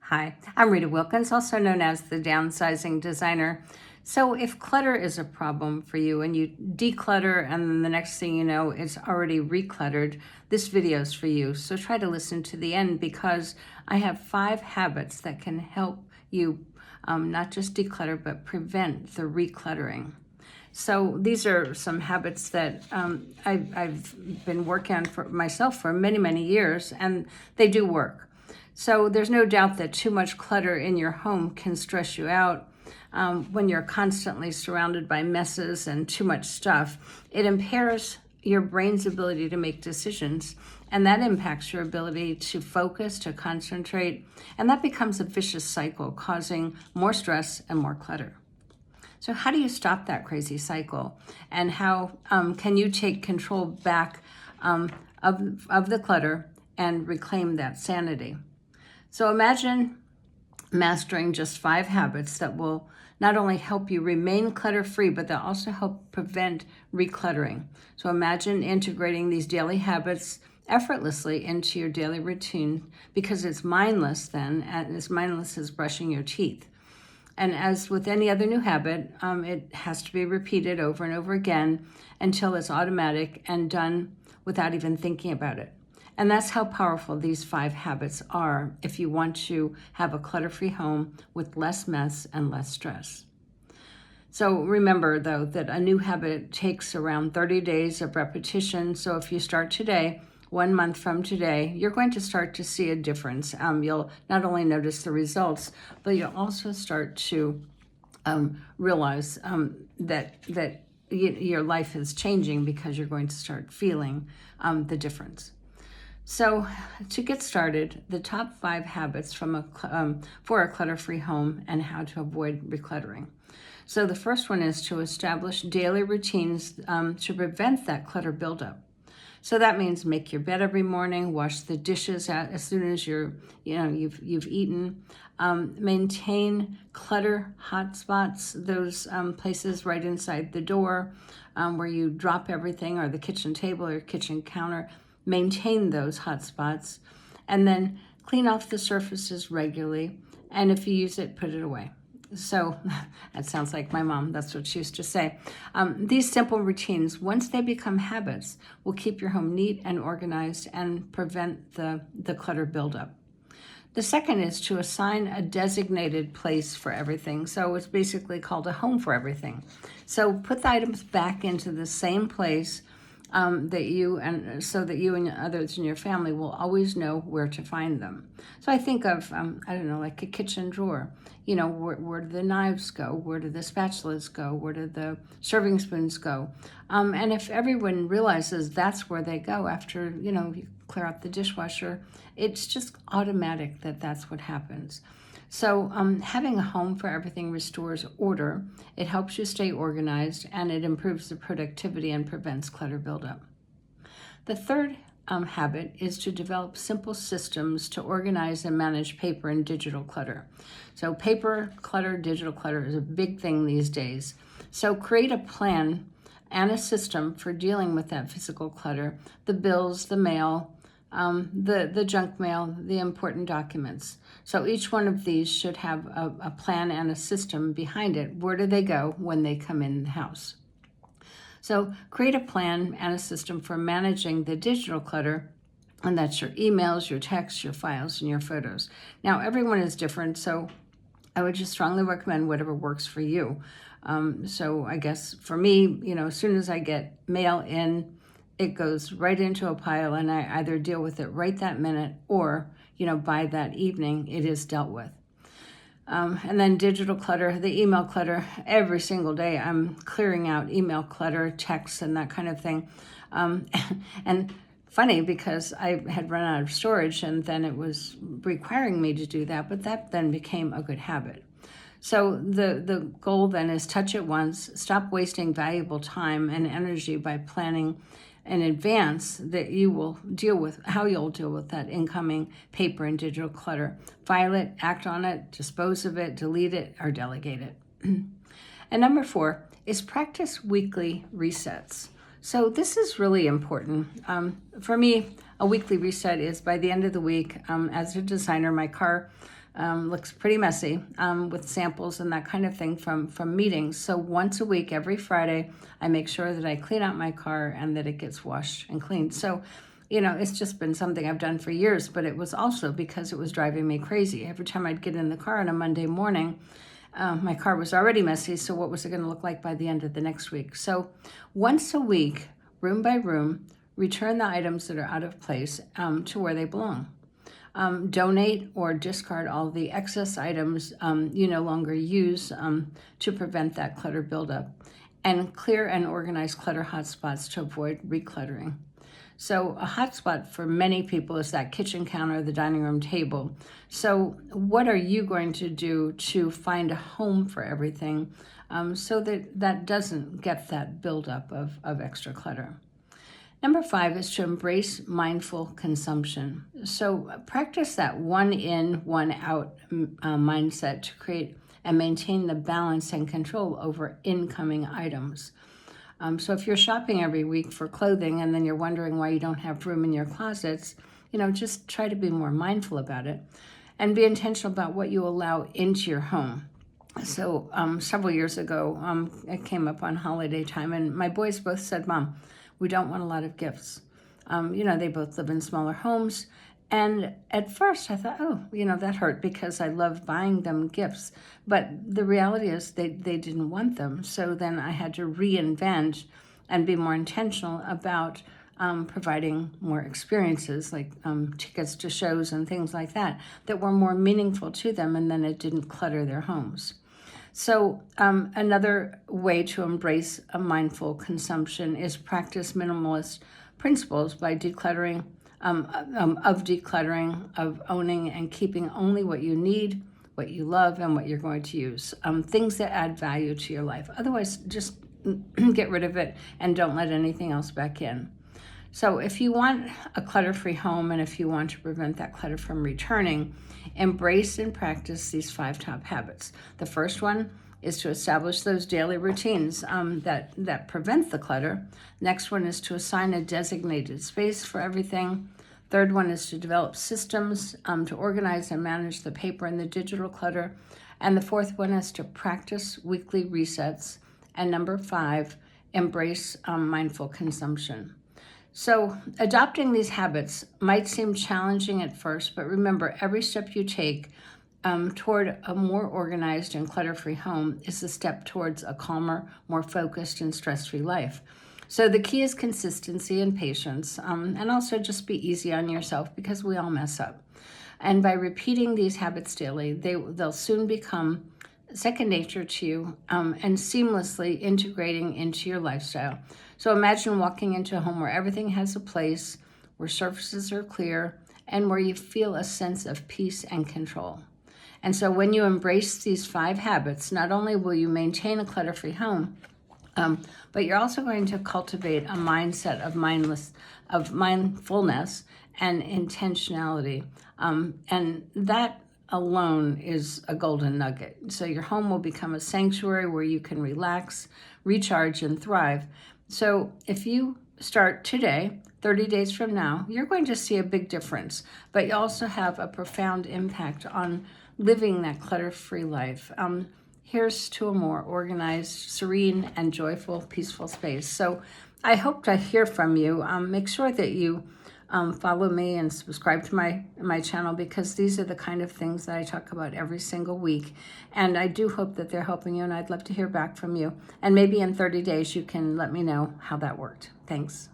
Hi, I'm Rita Wilkins, also known as the Downsizing Designer. So if clutter is a problem for you and you declutter and then the next thing you know, it's already recluttered, this video is for you. So try to listen to the end because I have 5 habits that can help you not just declutter, but prevent the recluttering. So these are some habits that I've been working on for myself for many, many years, and they do work. So there's no doubt that too much clutter in your home can stress you out. When you're constantly surrounded by messes and too much stuff, it impairs your brain's ability to make decisions, and that impacts your ability to focus, to concentrate, and that becomes a vicious cycle, causing more stress and more clutter. So how do you stop that crazy cycle? And how can you take control back of the clutter and reclaim that sanity? So imagine mastering just 5 habits that will not only help you remain clutter-free, but they'll also help prevent recluttering. So imagine integrating these daily habits effortlessly into your daily routine because it's mindless then, and as mindless as brushing your teeth. And as with any other new habit, it has to be repeated over and over again until it's automatic and done without even thinking about it. And that's how powerful these 5 habits are if you want to have a clutter-free home with less mess and less stress. So remember, though, that a new habit takes around 30 days of repetition. So if you start today, 1 month from today, you're going to start to see a difference. You'll not only notice the results, but you'll also start to realize that your life is changing because you're going to start feeling the difference. So to get started, the top 5 habits for a clutter-free home and how to avoid recluttering. So the first one is to establish daily routines to prevent that clutter buildup. So that means make your bed every morning, wash the dishes as soon as you've eaten, maintain clutter hotspots, those places right inside the door where you drop everything, or the kitchen table or kitchen counter. Maintain those hotspots, and then clean off the surfaces regularly. And if you use it, put it away. So that sounds like my mom. That's what she used to say. These simple routines, once they become habits, will keep your home neat and organized and prevent the clutter buildup. The second is to assign a designated place for everything. So it's basically called a home for everything. So put the items back into the same place so that you and others in your family will always know where to find them. So I think of, like a kitchen drawer. Where do the knives go? Where do the spatulas go? Where do the serving spoons go? And if everyone realizes that's where they go after, you clear out the dishwasher, it's just automatic that that's what happens. So having a home for everything restores order. It helps you stay organized, and it improves the productivity and prevents clutter buildup. The third habit is to develop simple systems to organize and manage paper and digital clutter. So paper clutter, digital clutter is a big thing these days. So create a plan and a system for dealing with that physical clutter, the bills, the mail, the junk mail, the important documents. So each one of these should have a plan and a system behind it. Where do they go when they come in the house? So create a plan and a system for managing the digital clutter, and that's your emails, your texts, your files, and your photos. Now, everyone is different, so I would just strongly recommend whatever works for you. So I guess for me, as soon as I get mail in, it goes right into a pile, and I either deal with it right that minute or, by that evening, it is dealt with. And then digital clutter, the email clutter, every single day I'm clearing out email clutter, texts, and that kind of thing. And funny because I had run out of storage, and then it was requiring me to do that, but that then became a good habit. So the goal then is touch it once, stop wasting valuable time and energy by planning in advance that you will how you'll deal with that incoming paper and digital clutter. File it, act on it, dispose of it, delete it, or delegate it. And number 4 is practice weekly resets. So this is really important. For me, a weekly reset is by the end of the week. As a designer, my car looks pretty messy with samples and that kind of thing from meetings. So once a week, every Friday, I make sure that I clean out my car and that it gets washed and cleaned. So, it's just been something I've done for years, but it was also because it was driving me crazy. Every time I'd get in the car on a Monday morning, my car was already messy, so what was it going to look like by the end of the next week? So once a week, room by room, return the items that are out of place to where they belong. Donate or discard all the excess items you no longer use to prevent that clutter buildup. And clear and organize clutter hotspots to avoid recluttering. So a hotspot for many people is that kitchen counter, the dining room table. So what are you going to do to find a home for everything so that doesn't get that buildup of extra clutter? Number 5 is to embrace mindful consumption. So practice that one in, one out mindset to create and maintain the balance and control over incoming items. So if you're shopping every week for clothing and then you're wondering why you don't have room in your closets, just try to be more mindful about it and be intentional about what you allow into your home. So several years ago, it came up on holiday time and my boys both said, "Mom, we don't want a lot of gifts." They both live in smaller homes. And at first I thought, that hurt because I love buying them gifts. But the reality is they didn't want them. So then I had to reinvent and be more intentional about providing more experiences like tickets to shows and things like that were more meaningful to them, and then it didn't clutter their homes. So another way to embrace a mindful consumption is practice minimalist principles by decluttering, of owning and keeping only what you need, what you love, and what you're going to use. Things that add value to your life. Otherwise, just get rid of it and don't let anything else back in. So if you want a clutter-free home and if you want to prevent that clutter from returning, embrace and practice these 5 top habits. The first one is to establish those daily routines that prevent the clutter. Next one is to assign a designated space for everything. Third one is to develop systems to organize and manage the paper and the digital clutter. And the fourth one is to practice weekly resets. And number 5, embrace mindful consumption. So adopting these habits might seem challenging at first, but remember, every step you take toward a more organized and clutter-free home is a step towards a calmer, more focused, and stress-free life. So the key is consistency and patience, and also just be easy on yourself because we all mess up. And by repeating these habits daily, they'll soon become second nature to you and seamlessly integrating into your lifestyle. So imagine walking into a home where everything has a place, where surfaces are clear, and where you feel a sense of peace and control. And so when you embrace these 5 habits, not only will you maintain a clutter-free home, but you're also going to cultivate a mindset of mindfulness and intentionality. And that alone is a golden nugget. So your home will become a sanctuary where you can relax, recharge, and thrive. So if you start today, 30 days from now, you're going to see a big difference, but you also have a profound impact on living that clutter-free life. Here's to a more organized, serene, and joyful, peaceful space. So I hope to hear from you. Make sure that you follow me and subscribe to my channel because these are the kind of things that I talk about every single week. And I do hope that they're helping you, and I'd love to hear back from you. And maybe in 30 days, you can let me know how that worked. Thanks.